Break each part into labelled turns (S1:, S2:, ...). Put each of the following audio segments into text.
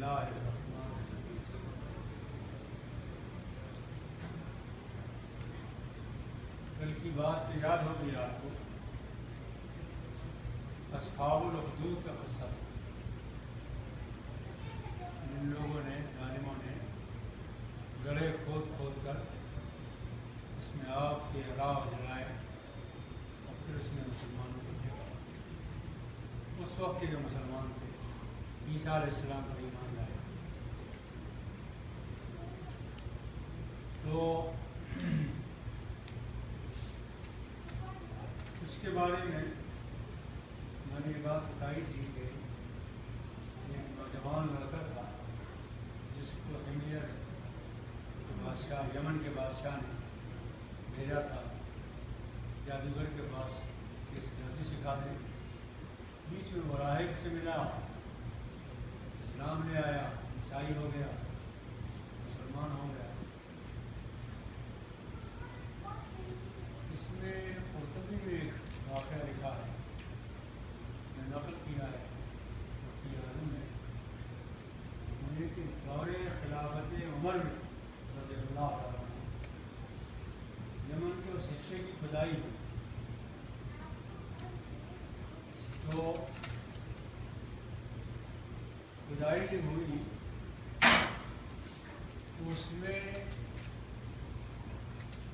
S1: اللہ الرحمن الرحیم۔ کل کی بات تو یاد ہوگی آپ کو، اصحاب الاخدود کا قصہ۔ جن لوگوں نے، ظالموں نے گڑھے کھود کھود کر اس میں آگ کے اراو جلائے اور پھر اس میں مسلمانوں کو پھینکا۔ اس وقت کے جو مسلمان تھے عیسیٰ علیہ السلام پر ایمان لائے، تو اس کے بارے میں نے یہ بات بتائی تھی کہ ایک نوجوان لڑکا تھا جس کو حمیر بادشاہ، یمن کے بادشاہ نے بھیجا تھا جادوگر کے پاس کہ جادو سکھا دیں۔ بیچ میں وہ راہب سے ملا، اسلام لے آیا، عیسائی ہو گیا، مسلمان ہو گیا۔ اس میں قرطبی میں ایک واقعہ لکھا ہے، میں نقل کیا ہے مفتی اعظم نے، کہ دور خلافت عمر میں رضی اللہ عنہ یمن کے اس حصے کی کھدائی ہوئی، تو کھدائی جب ہوئی تو اس میں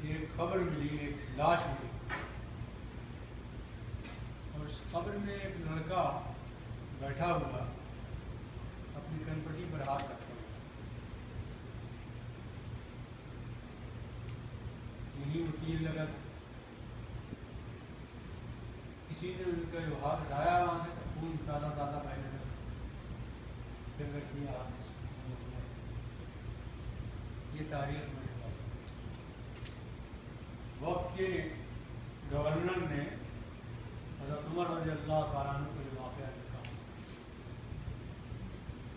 S1: ایک قبر ملی، ایک لاش ملی، اور اس قبر میں ایک لڑکا بیٹھا ہوا اپنی کنپٹی پر ہاتھ رکھا ہوا۔ یہی وہ تیر لگا، کسی نے ان کا جو ہاتھ اٹھایا وہاں سے تو خون تازہ تازہ بہنے لگا، پھر رکھ دیا ہاتھ۔ یہ تاریخ میں وقت کے گورنر نے حضرت عمر رضی اللہ تعالیٰ عنہ کو یہ واقعہ لکھا۔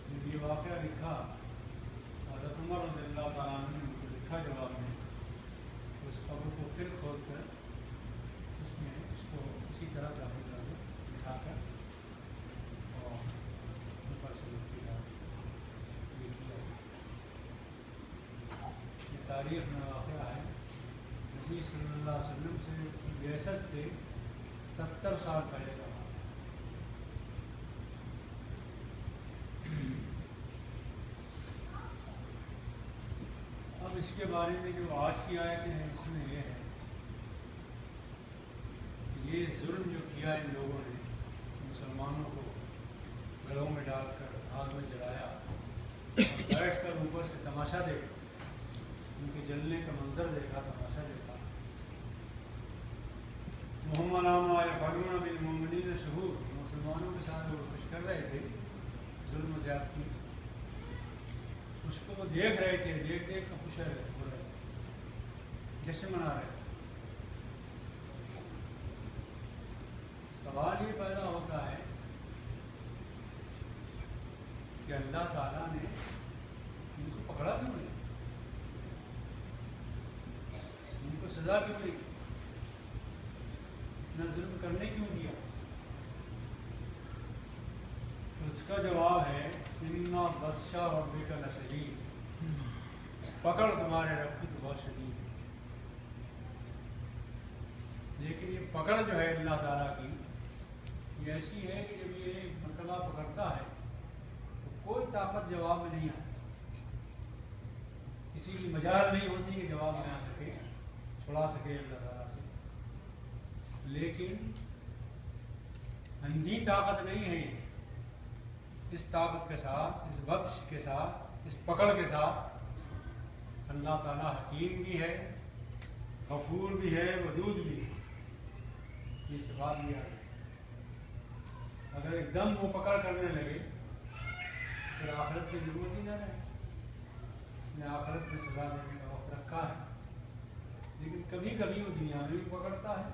S1: جب یہ واقعہ لکھا حضرت عمر رضی اللہ تعالیٰ عنہ نے ان کو لکھا جواب میں، اس قبر کو پھر کھود کر اس میں اس کو اسی طرح کا بٹھا کر اور اوپر سے لکھی یہ کیا۔ یہ تاریخ میں واقعہ ہے، نبی صلی اللہ علیہ وسلم سے بعثت سے 70 سال پہلے کا۔ اب اس کے بارے میں جو آج کی آیتیں ہیں اس میں یہ ہے کہ یہ ظلم جو کیا ان لوگوں نے، مسلمانوں کو گلوں میں ڈال کر آگ میں جلایا اور بیٹھ کر اوپر سے تماشا دیکھا، ان کے جلنے کا منظر دیکھا، تماشا دیکھا۔ محمد نامہ فلون بالمؤمنین شہود، مسلمانوں کے ساتھ وہ کچھ کر رہے تھے ظلم و زیادتی، اس کو وہ دیکھ رہے تھے، دیکھ دیکھ کر خوش ہو رہے تھے، جشن منا رہے تھے۔ سوال یہ پیدا ہوتا ہے کہ اللہ تعالیٰ نے ان کو پکڑا کیوں نہیں، ان کو سزا کیوں نہیں، اتنا ظلم کرنے کیوں دیا؟ تو اس کا جواب ہے اِنَّ بَطْشَ رَبِّكَ لَشَدِيدٌ، پکڑ تمہارے رب کی تو بہت شدید ہے۔ لیکن یہ پکڑ جو ہے اللہ تعالیٰ کی یہ ایسی ہے کہ جب یہ ایک مرتبہ پکڑتا ہے تو کوئی طاقت جواب میں نہیں آتی، کسی کی مجال نہیں ہوتی کہ جواب میں آ سکے، چھڑا سکے اللہ تعالیٰ سے۔ لیکن اندھی طاقت نہیں ہے یہ، اس طاقت کے ساتھ، اس بطش کے ساتھ، اس پکڑ کے ساتھ اللہ تعالیٰ حکیم بھی ہے، غفور بھی ہے، ودود بھی ہے، یہ صفات بھی آ گئی۔ اگر ایک دم وہ پکڑ کرنے لگے پھر آخرت کی ضرورت ہی نہ رہے۔ اس نے آخرت میں سزا دینے کا وقت رکھا ہے، لیکن کبھی کبھی وہ دنیا میں بھی پکڑتا ہے،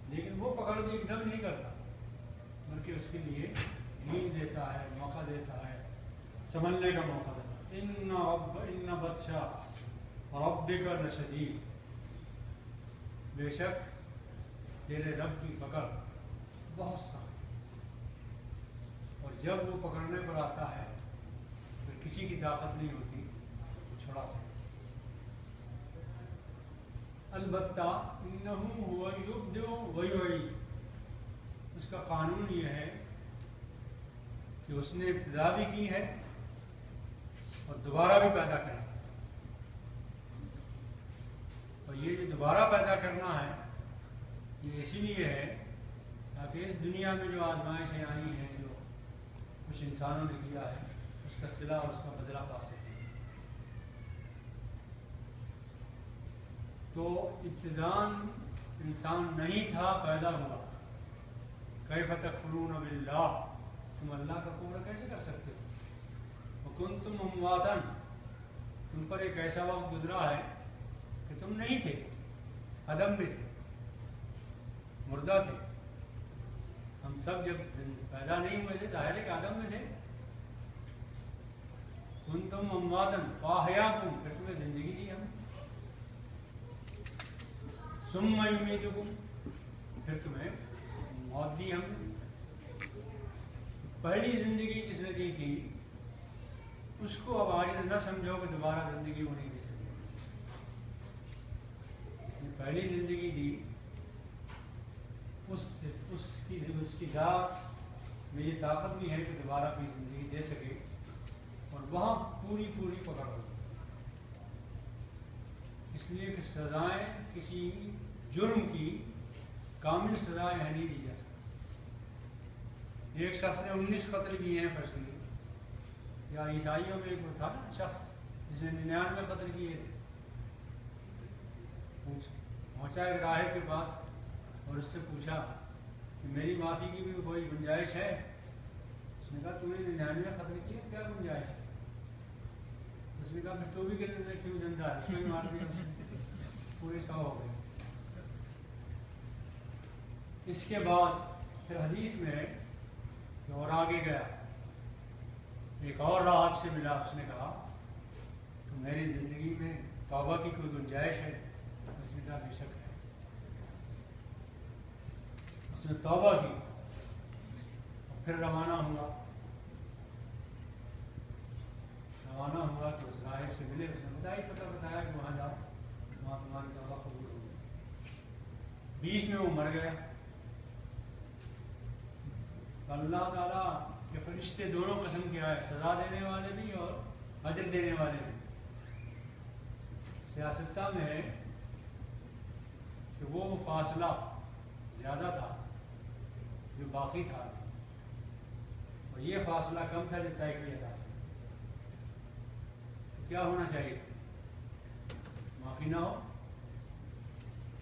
S1: لیکن وہ پکڑ بھی ایک دم نہیں کرتا، بلکہ اس کے لیے نیند دیتا ہے، موقع دیتا ہے، سمجھنے کا موقع دیتا ہے۔ اِنَّ بَطْشَ رَبِّكَ لَشَدِيدٌ، بے شک تیرے رب کی پکڑ بہت سخت، اور جب وہ پکڑنے پر آتا ہے پھر کسی کی طاقت نہیں ہوتی چھڑا سکے. البتہ انہو ہوا یبدع و یعید، اس کا قانون یہ ہے کہ اس نے ابتدا بھی کی ہے اور دوبارہ بھی پیدا کرنا. اور یہ جو دوبارہ پیدا کرنا ہے یہ اسی لیے ہے تاکہ اس دنیا میں جو آزمائشیں آئی ہیں، جو کچھ انسانوں نے کیا ہے، اس کا صلہ اور اس کا بدلہ پا سکیں. تو ابتداً انسان نہیں تھا، پیدا ہوا. کیف تکفرون باللہ، تم اللہ کا کفر کیسے کر سکتے ہو؟ وکنتم امواتا، تم پر ایک ایسا وقت گزرا ہے کہ تم نہیں تھے، عدم میں تھے، مردہ تھے. ہم سب جب پیدا نہیں ہوئے تھے ظاہر ہے کہ عدم میں تھے. کنتم امواتا فاحیاکم، پھر تمہیں زندگی دی ہم. ثم یمیتکم، پھر تمہیں موت دی ہم نے. پہلی زندگی جس نے دی تھی اس کو اب عاجز نہ سمجھو کہ دوبارہ زندگی وہ نہیں دے سکتے. جس نے پہلی زندگی دی اس کی ذات میں یہ طاقت بھی ہے کہ دوبارہ بھی زندگی دے سکے اور وہاں پوری پکڑ ہو. اس لیے کہ سزائیں کسی جرم کی کامل سزائیں نہیں دی جا سکتی. ایک شخص نے 19 قتل کیے ہیں فرض کیے، یا عیسائیوں میں ایک وہ تھا نا شخص جس نے 99 قتل کیے تھے. پہنچا ایک راہب کے پاس اور اس سے پوچھا کہ میری معافی کی بھی کوئی گنجائش ہے؟ اس نے کہا تو نے 99 قتل کیے، کیا گنجائش ہے؟ اس نے کہا پھر تو بھی کیوں زندہ ہے؟ اس میں مار دیا، پورے 100 ہو گئے. اس کے بعد پھر حدیث میں ہے کہ اور آگے گیا، ایک اور راہب سے ملا. اس نے کہا تو میری زندگی میں توبہ کی کوئی گنجائش ہے؟ اس نے کہا بے شک ہے. اس نے توبہ کی اور پھر روانہ ہوا تو اس راہب سے ملے. اس نے بتایا کہ وہاں جاؤ، وہاں تمہاری توبہ قبول ہوگی. بیچ میں وہ مر گیا. اللہ تعالیٰ کے فرشتے دونوں قسم کے آئے، سزا دینے والے بھی اور اجر دینے والے بھی. سیاستہ میں ہے کہ وہ فاصلہ زیادہ تھا جو باقی تھا، اور یہ فاصلہ کم تھا جو طے کیا تھا. کیا ہونا چاہیے؟ معافی نہ ہو.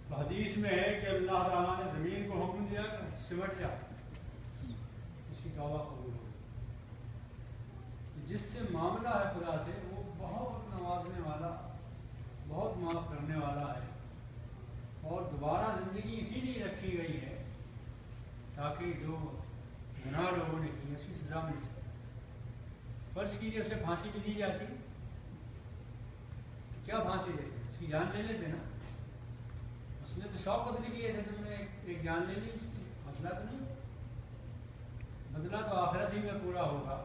S1: تو حدیث میں ہے کہ اللہ تعالیٰ نے زمین کو حکم دیا کہ سمٹ جا، اس کی توبہ قبول ہو. جس سے معاملہ ہے خدا سے وہ بہت نوازنے والا، بہت معاف کرنے والا ہے. اور دوبارہ زندگی اسی لیے رکھی گئی ہے تاکہ جو گناہ لوگوں نے کی اس کی سزا مل سکے. فرض کیجیے اسے پھانسی بھی دی جاتی، کیا پھانسی دیتے؟ اس کی جان لے لیتے نا. اس نے تو 100 قتل کیے تھے، تم نے ایک جان لے لی، بدلہ تو نہیں. بدلہ تو آخرت ہی میں پورا ہوگا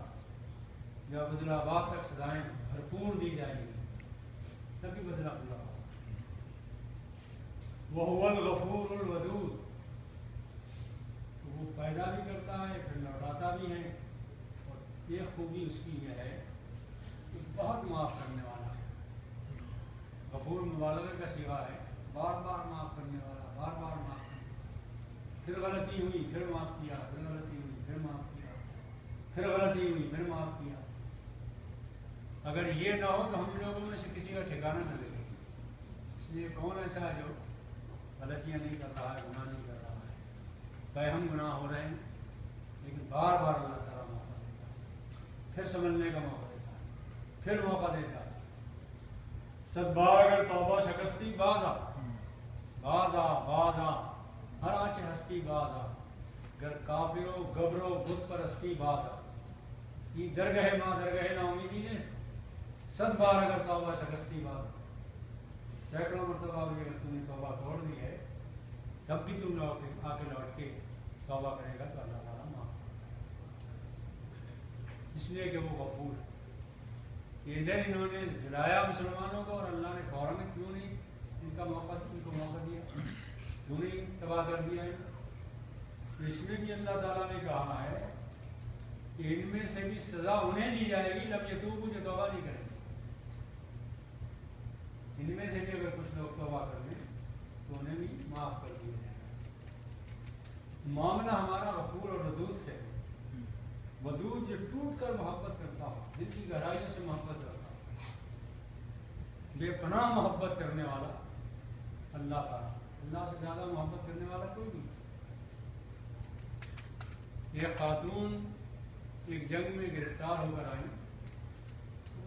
S1: جب بدلہ آباد تک سزائیں بھرپور دی جائیں گی، تبھی بدلہ پورا ہوگا. وَهُوَ الْغَفُورُ الْوَدُودُ، وہ پیدا بھی کرتا ہے پھر لوٹاتا بھی ہے. اور یہ خوبی اس کی یہ ہے کہ بہت معاف کرنے والا ہے. غفور مبالغہ کا صیغہ ہے، بار بار معاف کرنے والا، بار بار معاف کرنے والا. پھر غلطی ہوئی پھر معاف کیا، پھر غلطی ہوئی پھر معاف کیا، پھر غلطی ہوئی پھر معاف کیا. اگر یہ نہ ہو تو ہم لوگوں میں سے کسی کا ٹھکانہ نہ لگے. اس لیے کون ایسا ہے جو غلطیاں نہیں کر رہا ہے، گناہ نہیں کر رہا ہے؟ چاہے ہم گناہ ہو رہے ہیں لیکن بار بار اللہ تعالیٰ موقع دیتا ہے، پھر سمجھنے کا موقع دیتا ہے، پھر موقع دیتا ہے. 100 بار اگر توبہ شکستی بازا بازا ہر آنچ ہستی بازا، گر کافرو گبرو بت پرستی بازا. یہ درگاہ ماں درگاہ نا امیدی نے 100 بار اگر توبہ شکستی بازا، سینکڑوں مرتبہ بھی اگر تم نے توبہ توڑ دی ہے تب بھی تم آ کے لوٹ کے توبہ کرے گا تو اللہ تعالیٰ معاف. اس لیے کہ وہ غفور ہے کہ ادھر انہوں نے جلایا مسلمانوں کو اور اللہ نے فوراً کیوں نہیں ان کو موقع دیا، کیوں نہیں تباہ کر دیا ہے؟ تو اس میں بھی اللہ تعالیٰ نے کہا ہے کہ ان میں سے بھی سزا انہیں دی جائے گی لم یتوبوا جو توبہ نہیں کریں گے۔ ان میں سے بھی اگر کچھ لوگ توبہ کر لیں تو انہیں بھی معاف کر دیا جائے گا۔ معاملہ ہمارا غفور اور ودود سے ہے۔ ودود جو ٹوٹ کر محبت کرتا ہو، دل کی گہرائیوں سے محبت کرتا ہو، بے پناہ محبت کرنے والا اللہ تعالیٰ، اللہ سے زیادہ محبت کرنے والا کوئی نہیں۔ ایک خاتون ایک جنگ میں گرفتار ہو کر آئی،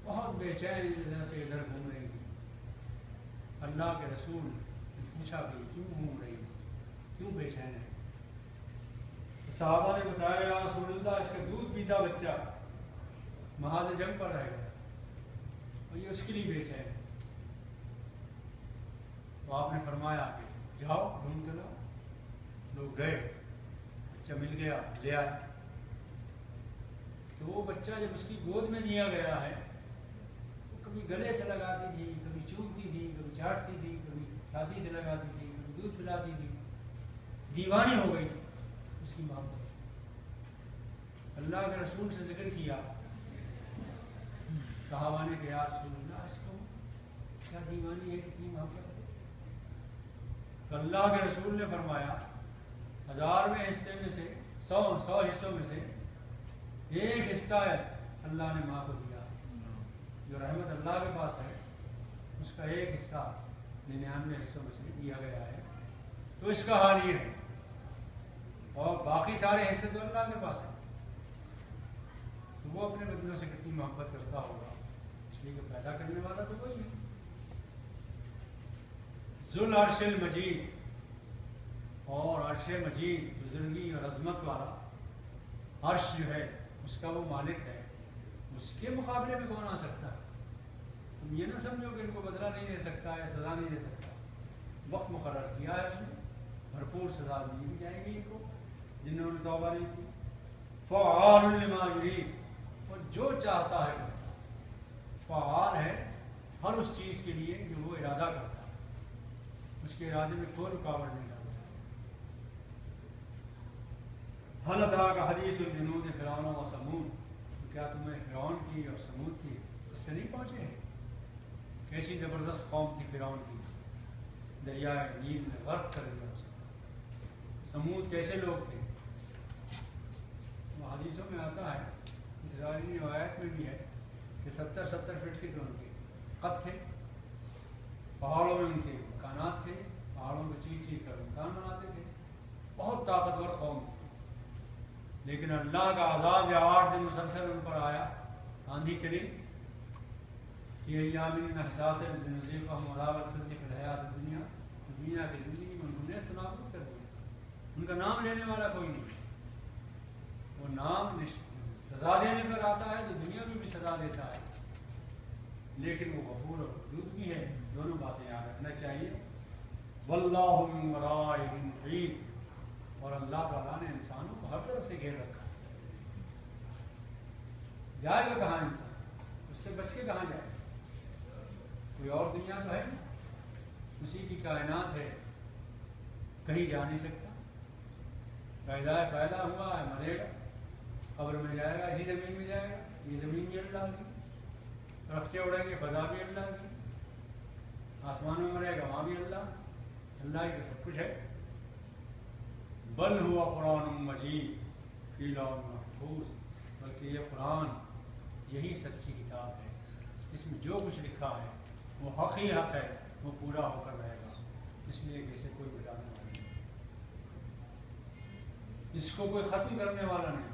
S1: بہت بے چین ادھر سے ادھر گھوم رہی تھی۔ اللہ کے رسول نے پوچھا کہ کیوں گھوم رہی ہے، کیوں بے چین ہے؟ صحابہ نے بتایا یا رسول اللہ اس کا دودھ پیتا بچہ محاذ جنگ پر رہ گیا اور یہ اس کے لیے بے چین ہے۔ تو آپ نے فرمایا کہ جاؤ ڈھونڈ کے لاؤ۔ لوگ گئے، بچہ مل گیا، لے آئے۔ تو وہ بچہ جب اس کی گود میں دیا گیا ہے وہ کبھی گلے سے لگاتی تھی، کبھی چومتی تھی، کبھی چاٹتی تھی، کبھی چھاتی سے لگاتی تھی، کبھی دودھ پلاتی تھی، دیوانی ہو گئی تھی اس کی محبت۔ اللہ کے رسول سے ذکر کیا، صحابہ نے کہا یا رسول اللہ اس کو کیا دیوانی ہے، کتنی محبت ہے؟ تو اللہ کے رسول نے فرمایا 1000ویں حصے میں سے 100 حصوں میں سے ایک حصہ ہے اللہ نے ماں کو دیا۔ جو رحمت اللہ کے پاس ہے اس کا ایک حصہ 99 حصوں میں سے دیا گیا ہے، تو اس کا حال یہ ہے، اور باقی سارے حصے تو اللہ کے پاس ہیں۔ تو وہ اپنے بندوں سے کتنی محبت کرتا ہوگا، اس لیے کہ پیدا کرنے والا تو وہی ہے۔ ذو العرش المجید، اور عرش مجید بزرگی اور عظمت والا عرش جو ہے اس کا وہ مالک ہے، اس کے مقابلے میں کون آ سکتا ہے؟ تم یہ نہ سمجھو کہ ان کو بدلہ نہیں دے سکتا ہے، سزا نہیں دے سکتا۔ وقت مقرر کیا ہے اس نے، بھرپور سزا دی بھی جائے گی ان کو جنہوں نے توبہ نہیں کی۔ فعال لما یرید، اور جو چاہتا ہے کرتا ہے۔ فعال ہے ہر اس چیز کے لیے جو وہ ارادہ کرتا ہے، اس کے ارادے میں کوئی رکاوٹ نہیں ڈالتا۔ حل اتاک حدیث الجنود فرعون و ثمود، تو کیا تمہیں فرعون کی اور ثمود کی اس سے نہیں پہنچے ہیں؟ کیسی زبردست قوم تھی فرعون کی، دریائے نیل نے غرق کر دیا اسے۔ ثمود کیسے لوگ تھے؟ وہ حدیثوں میں آتا ہے، اسرائیلی روایت میں بھی ہے کہ 70 فٹ کے تو ان کے قد تھے، پہاڑوں میں ان کے مکانات تھے، پہاڑوں کو چیر چیر کر مکان بناتے تھے، بہت طاقتور قوم تھی۔ لیکن اللہ کا عذاب جو 8 دن مسلسل ان پر آیا، آندھی چلی، یہ ایام حسات نذیقہم عذاب الخزی فی الحیات الدنیا، دنیا کی زندگی میں ان کو نیست و نابود کر دیا۔ ان کا نام لینے والا کوئی نہیں، وہ نام سزا دینے پر آتا ہے تو دنیا میں بھی سزا دیتا ہے، لیکن وہ غفور اور ودود بھی ہے۔ دونوں باتیں یاد رکھنا چاہیے۔ واللہ من ورائہم محیط، اور اللہ تعالیٰ نے انسانوں کو ہر طرف سے گھیر رکھا ہے۔ جائے گا کہاں انسان؟ اس سے بچ کے کہاں جائے؟ کوئی اور دنیا تو ہے نہیں، اسی کی کائنات ہے، کہیں جا نہیں سکتا۔ پیدا ہوا ہے، مرے گا، قبر میں جائے گا، اسی زمین میں جائے گا۔ یہ زمین بھی اللہ کی، رخچے اڑیں گے، فضا بھی اللہ کی، آسمانوں میں رہے گا، وہاں بھی اللہ ہی کا سب کچھ ہے۔ بل ہوا قرآن مجید فی لوح محفوظ، بلکہ یہ قرآن یہی سچی کتاب ہے، اس میں جو کچھ لکھا ہے وہ حق ہی حق ہے، وہ پورا ہو کر رہے گا، اس لیے کہ اسے کوئی بٹانے والا نہیں، اس کو کوئی ختم کرنے والا نہیں۔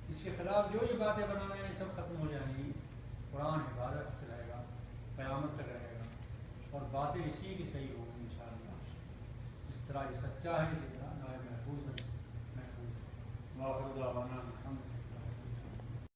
S1: اس کے خلاف جو یہ باتیں بنا رہے ہیں سب ختم ہو جائیں گی۔ قرآن حفاظت سے رہے گا، قیامت تک رہے گا، اور باتیں اسی کی صحیح ہوگی انشاءاللہ۔ اس طرح یہ سچا ہے، اسی طرح محفوظ ہے، محفوظ۔ واخر دعوانا الحمد